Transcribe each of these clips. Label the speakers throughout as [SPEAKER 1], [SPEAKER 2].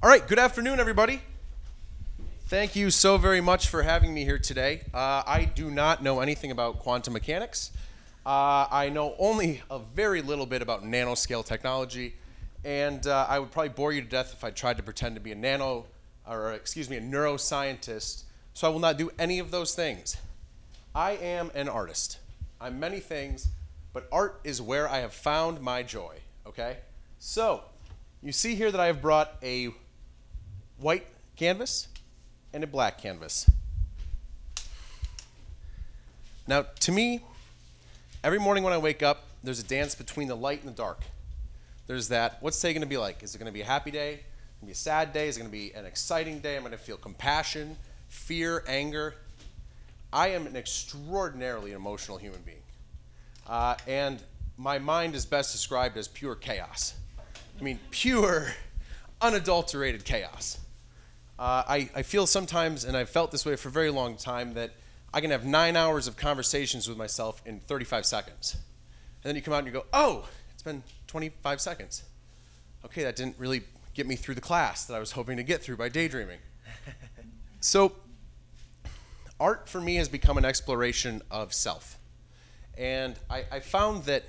[SPEAKER 1] All right, good afternoon, everybody. Thank you so very much for having me here today. I do not know anything about quantum mechanics. I know only a very little bit about nanoscale technology, and I would probably bore you to death if I tried to pretend to be a neuroscientist, so I will not do any of those things. I am an artist. I'm many things, but art is where I have found my joy, okay? So, you see here that I have brought a white canvas and a black canvas. Now, to me, every morning when I wake up, there's a dance between the light and the dark. There's that, what's today going to be like? Is it going to be a happy day? Is it going to be a sad day? Is it going to be an exciting day? I'm going to feel compassion, fear, anger. I am an extraordinarily emotional human being. And my mind is best described as pure chaos. I mean, pure, unadulterated chaos. I feel sometimes, and I've felt this way for a very long time, that I can have 9 hours of conversations with myself in 35 seconds. And then you come out and you go, oh, it's been 25 seconds. Okay, that didn't really get me through the class that I was hoping to get through by daydreaming. So, art for me has become an exploration of self. And I found that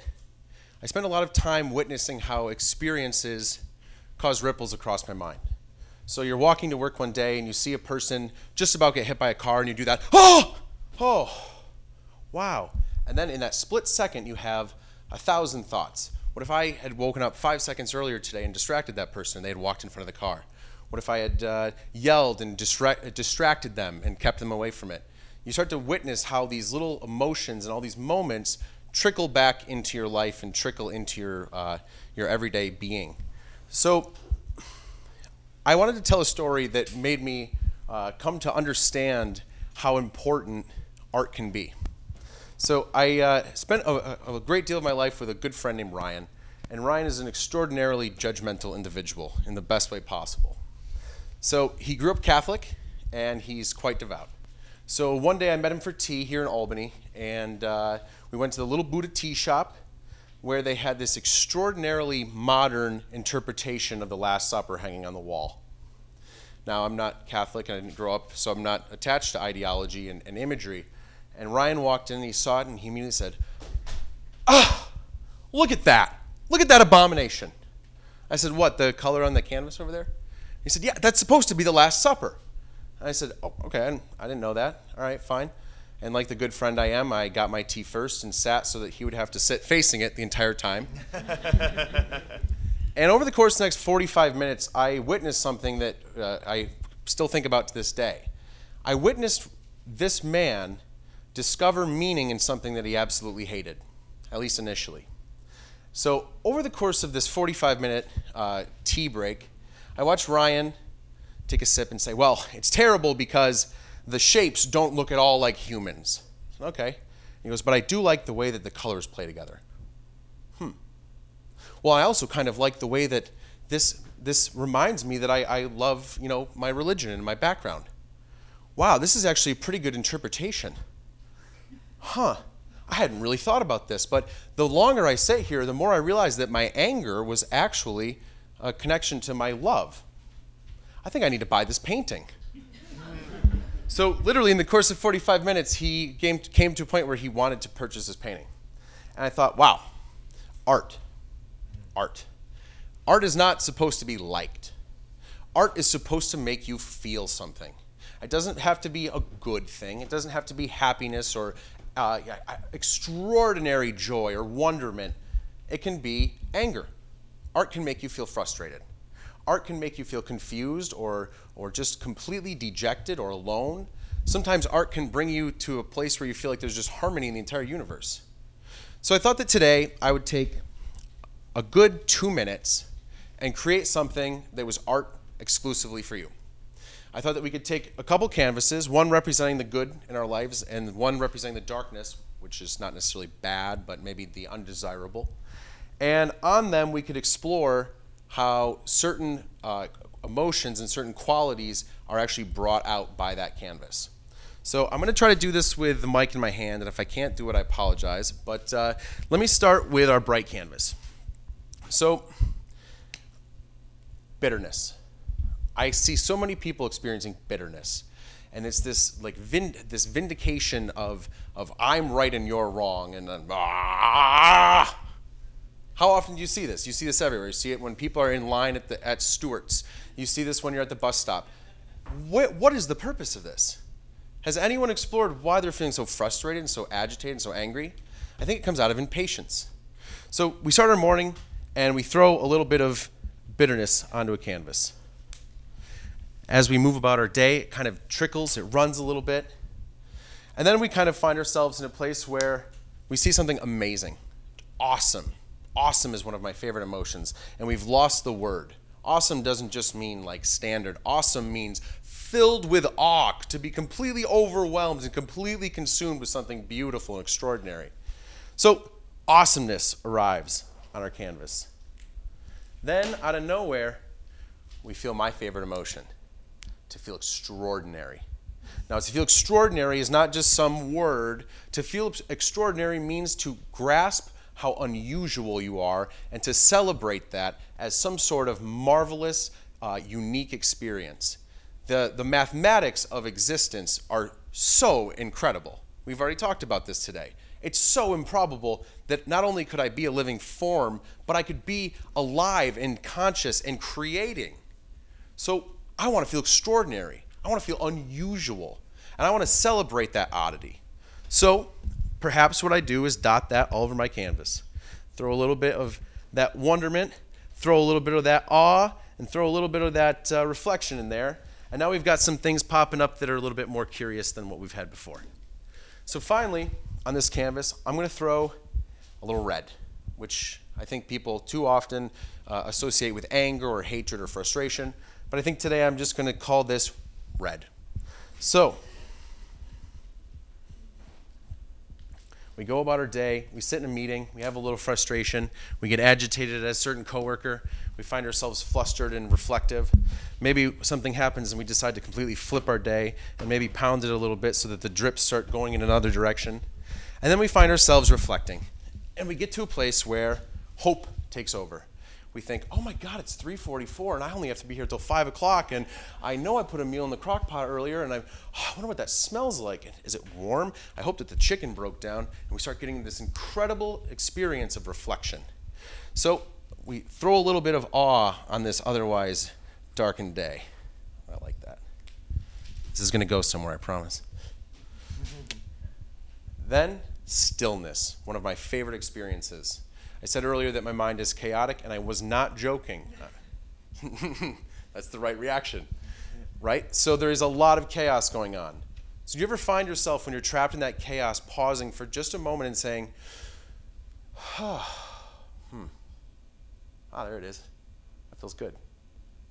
[SPEAKER 1] I spend a lot of time witnessing how experiences cause ripples across my mind. So you're walking to work one day and you see a person just about get hit by a car and you do that, oh, wow. And then in that split second you have 1,000 thoughts. What if I had woken up 5 seconds earlier today and distracted that person and they had walked in front of the car? What if I had yelled and distracted them and kept them away from it? You start to witness how these little emotions and all these moments trickle back into your life and trickle into your everyday being. So I wanted to tell a story that made me come to understand how important art can be. So I spent a great deal of my life with a good friend named Ryan, and Ryan is an extraordinarily judgmental individual in the best way possible. So he grew up Catholic, and he's quite devout. So one day I met him for tea here in Albany, and we went to the little Buddha tea shop where they had this extraordinarily modern interpretation of the Last Supper hanging on the wall. Now, I'm not Catholic and I didn't grow up, so I'm not attached to ideology and imagery. And Ryan walked in and he saw it and he immediately said, ah, look at that. Look at that abomination. I said, what, the color on the canvas over there? He said, yeah, that's supposed to be the Last Supper. And I said, oh, okay, I didn't know that. All right, fine. And like the good friend I am, I got my tea first and sat so that he would have to sit facing it the entire time. And over the course of the next 45 minutes, I witnessed something that I still think about to this day. I witnessed this man discover meaning in something that he absolutely hated, at least initially. So over the course of this 45-minute tea break, I watched Ryan take a sip and say, well, it's terrible because the shapes don't look at all like humans. I said, okay. He goes, but I do like the way that the colors play together. Well, I also kind of like the way that this reminds me that I love, my religion and my background. Wow, this is actually a pretty good interpretation. I hadn't really thought about this, but the longer I sit here, the more I realize that my anger was actually a connection to my love. I think I need to buy this painting. So literally in the course of 45 minutes, he came to a point where he wanted to purchase this painting. And I thought, wow, art. Art is not supposed to be liked. Art is supposed to make you feel something. It doesn't have to be a good thing. It doesn't have to be happiness or extraordinary joy or wonderment. It can be anger. Art can make you feel frustrated. Art can make you feel confused or just completely dejected or alone. Sometimes art can bring you to a place where you feel like there's just harmony in the entire universe. So I thought that today I would take a good 2 minutes and create something that was art exclusively for you. I thought that we could take a couple canvases, one representing the good in our lives and one representing the darkness, which is not necessarily bad, but maybe the undesirable. And on them we could explore how certain emotions and certain qualities are actually brought out by that canvas. So I'm going to try to do this with the mic in my hand, and if I can't do it, I apologize. But let me start with our bright canvas. So, bitterness. I see so many people experiencing bitterness. And it's this like this vindication of I'm right and you're wrong, and then ah. How often do you see this? You see this everywhere. You see it when people are in line at Stewart's. You see this when you're at the bus stop. What is the purpose of this? Has anyone explored why they're feeling so frustrated and so agitated and so angry? I think it comes out of impatience. So we start our morning and we throw a little bit of bitterness onto a canvas. As we move about our day, it kind of trickles, it runs a little bit. And then we kind of find ourselves in a place where we see something amazing, awesome. Awesome is one of my favorite emotions, and we've lost the word. Awesome doesn't just mean like standard. Awesome means filled with awe, to be completely overwhelmed and completely consumed with something beautiful and extraordinary. So awesomeness arrives on our canvas. Then out of nowhere, we feel my favorite emotion, to feel extraordinary. Now, to feel extraordinary is not just some word. To feel extraordinary means to grasp how unusual you are and to celebrate that as some sort of marvelous, unique experience. The mathematics of existence are so incredible. We've already talked about this today. It's so improbable that not only could I be a living form, but I could be alive and conscious and creating. So I want to feel extraordinary. I want to feel unusual. And I want to celebrate that oddity. So perhaps what I do is dot that all over my canvas. Throw a little bit of that wonderment, throw a little bit of that awe, and throw a little bit of that reflection in there. And now we've got some things popping up that are a little bit more curious than what we've had before. So finally, on this canvas, I'm going to throw a little red, which I think people too often associate with anger or hatred or frustration. But I think today I'm just going to call this red. So we go about our day, we sit in a meeting, we have a little frustration, we get agitated at a certain coworker, we find ourselves flustered and reflective. Maybe something happens and we decide to completely flip our day and maybe pound it a little bit so that the drips start going in another direction. And then we find ourselves reflecting. And we get to a place where hope takes over. We think, oh my God, it's 3:44 and I only have to be here till 5 o'clock, and I know I put a meal in the crock pot earlier, and I wonder what that smells like. Is it warm? I hope that the chicken broke down. And we start getting this incredible experience of reflection. So we throw a little bit of awe on this otherwise darkened day. I like that. This is going to go somewhere, I promise. Then stillness, one of my favorite experiences. I said earlier that my mind is chaotic, and I was not joking. That's the right reaction, right? So there is a lot of chaos going on. So do you ever find yourself when you're trapped in that chaos pausing for just a moment and saying, there it is. That feels good.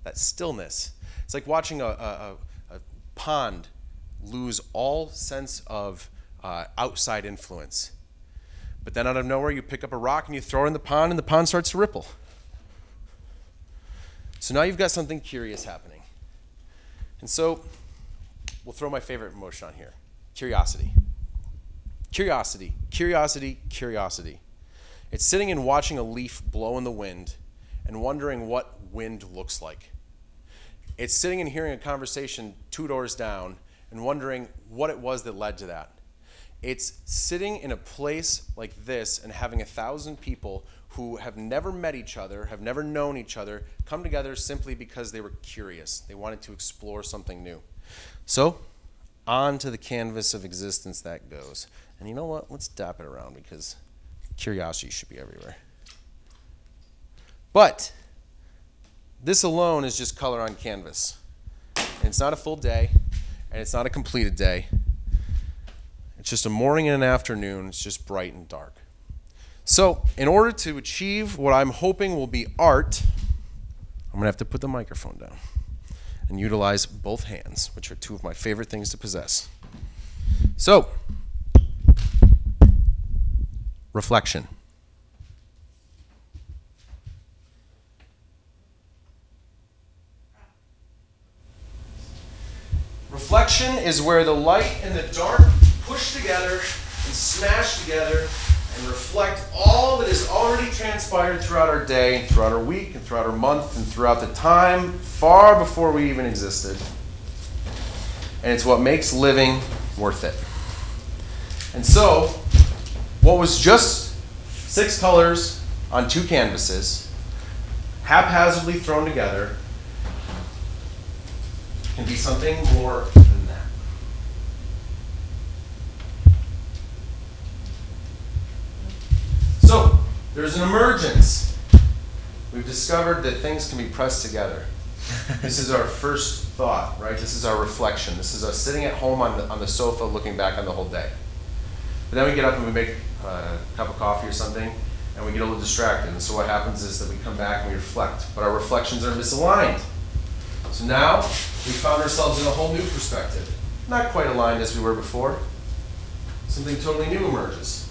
[SPEAKER 1] That stillness. It's like watching a pond lose all sense of outside influence. But then out of nowhere, you pick up a rock and you throw it in the pond, and the pond starts to ripple. So now you've got something curious happening. And so we'll throw my favorite emotion on here, curiosity. Curiosity, curiosity, curiosity. It's sitting and watching a leaf blow in the wind and wondering what wind looks like. It's sitting and hearing a conversation 2 doors down and wondering what it was that led to that. It's sitting in a place like this and having 1,000 people who have never met each other, have never known each other, come together simply because they were curious. They wanted to explore something new. So, onto the canvas of existence that goes. And you know what? Let's dap it around because curiosity should be everywhere. But this alone is just color on canvas. And it's not a full day, and it's not a completed day. It's just a morning and an afternoon. It's just bright and dark. So in order to achieve what I'm hoping will be art, I'm going to have to put the microphone down and utilize both hands, which are two of my favorite things to possess. So, reflection. Reflection is where the light and the dark push together and smash together and reflect all that has already transpired throughout our day, and throughout our week, and throughout our month, and throughout the time far before we even existed. And it's what makes living worth it. And so, what was just 6 colors on 2 canvases, haphazardly thrown together, can be something more than that. So, there's an emergence. We've discovered that things can be pressed together. This is our first thought, right? This is our reflection. This is us sitting at home on the sofa looking back on the whole day. But then we get up and we make a cup of coffee or something, and we get a little distracted. And so what happens is that we come back and we reflect, but our reflections are misaligned. So now we found ourselves in a whole new perspective. Not quite aligned as we were before. Something totally new emerges.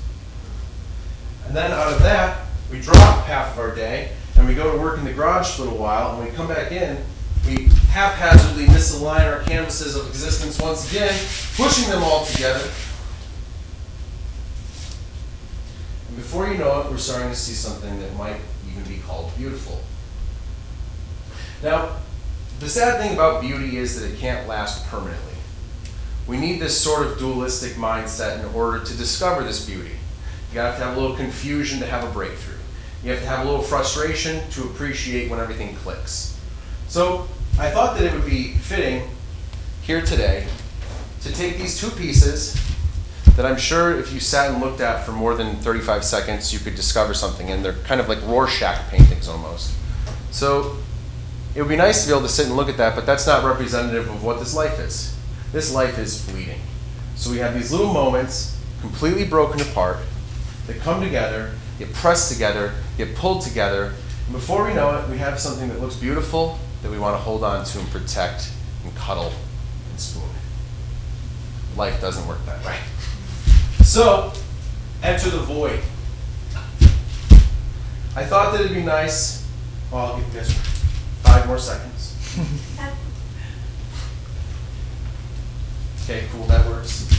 [SPEAKER 1] And then out of that, we drop half of our day, and we go to work in the garage for a little while, and we come back in, we haphazardly misalign our canvases of existence once again, pushing them all together. And before you know it, we're starting to see something that might even be called beautiful. Now, the sad thing about beauty is that it can't last permanently. We need this sort of dualistic mindset in order to discover this beauty. You have to have a little confusion to have a breakthrough. You have to have a little frustration to appreciate when everything clicks. So I thought that it would be fitting here today to take these 2 pieces that I'm sure if you sat and looked at for more than 35 seconds, you could discover something, and they're kind of like Rorschach paintings almost. So it would be nice to be able to sit and look at that, but that's not representative of what this life is. This life is fleeting. So we have these little moments, completely broken apart, that come together, get pressed together, get pulled together, and before we know it, we have something that looks beautiful that we want to hold on to and protect and cuddle and spoon. Life doesn't work that way. So, enter the void. I thought that it'd be nice, well, I'll give you guys 5 more seconds. Okay, cool, that works.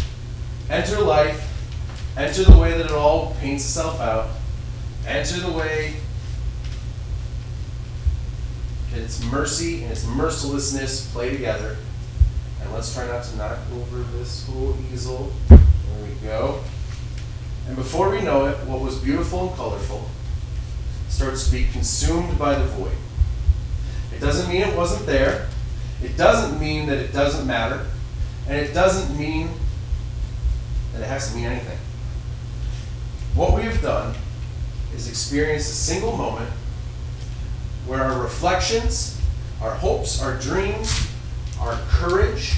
[SPEAKER 1] Enter life. Enter the way that it all paints itself out. Enter the way that its mercy and its mercilessness play together. And let's try not to knock over this whole easel. There we go. And before we know it, what was beautiful and colorful starts to be consumed by the void. It doesn't mean it wasn't there. It doesn't mean that it doesn't matter. And it doesn't mean that it has to mean anything. What we have done is experience a single moment where our reflections, our hopes, our dreams, our courage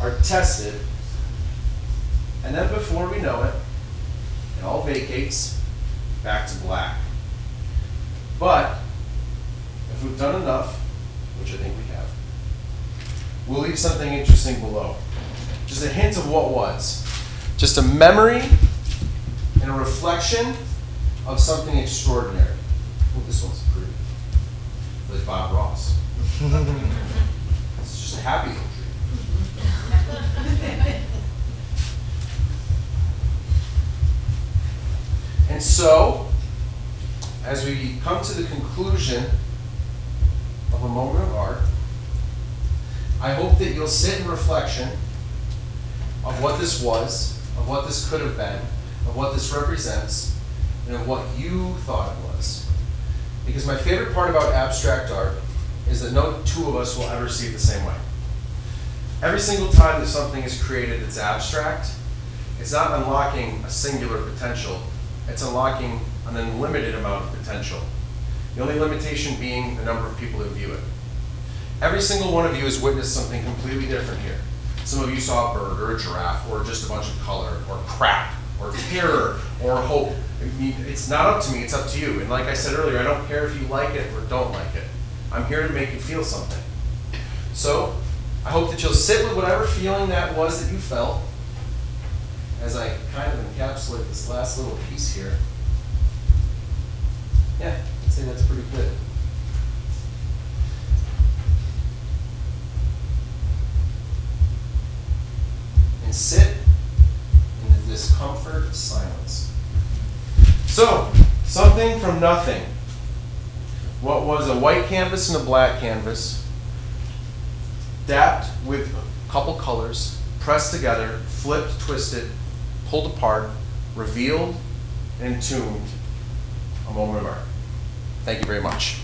[SPEAKER 1] are tested, and then before we know it, it all vacates back to black. But if we've done enough, which I think we have, we'll leave something interesting below. Just a hint of what was. Just a memory and a reflection of something extraordinary. Oh, this one's pretty. Like Bob Ross. It's just a happy little tree. And so, as we come to the conclusion of a moment of art, I hope that you'll sit in reflection of what this was, of what this could have been, of what this represents, and of what you thought it was. Because my favorite part about abstract art is that no 2 of us will ever see it the same way. Every single time that something is created that's abstract, it's not unlocking a singular potential, it's unlocking an unlimited amount of potential. The only limitation being the number of people that view it. Every single one of you has witnessed something completely different here. Some of you saw a bird or a giraffe or just a bunch of color or crap or terror or hope. I mean, it's not up to me, it's up to you. And like I said earlier, I don't care if you like it or don't like it. I'm here to make you feel something. So I hope that you'll sit with whatever feeling that was that you felt as I kind of encapsulate this last little piece here. Yeah, I'd say that's pretty good. And sit in the discomfort of silence. from nothing. What was a white canvas and a black canvas, dapped with a couple colors, pressed together, flipped, twisted, pulled apart, revealed, and tuned a moment of art. Thank you very much.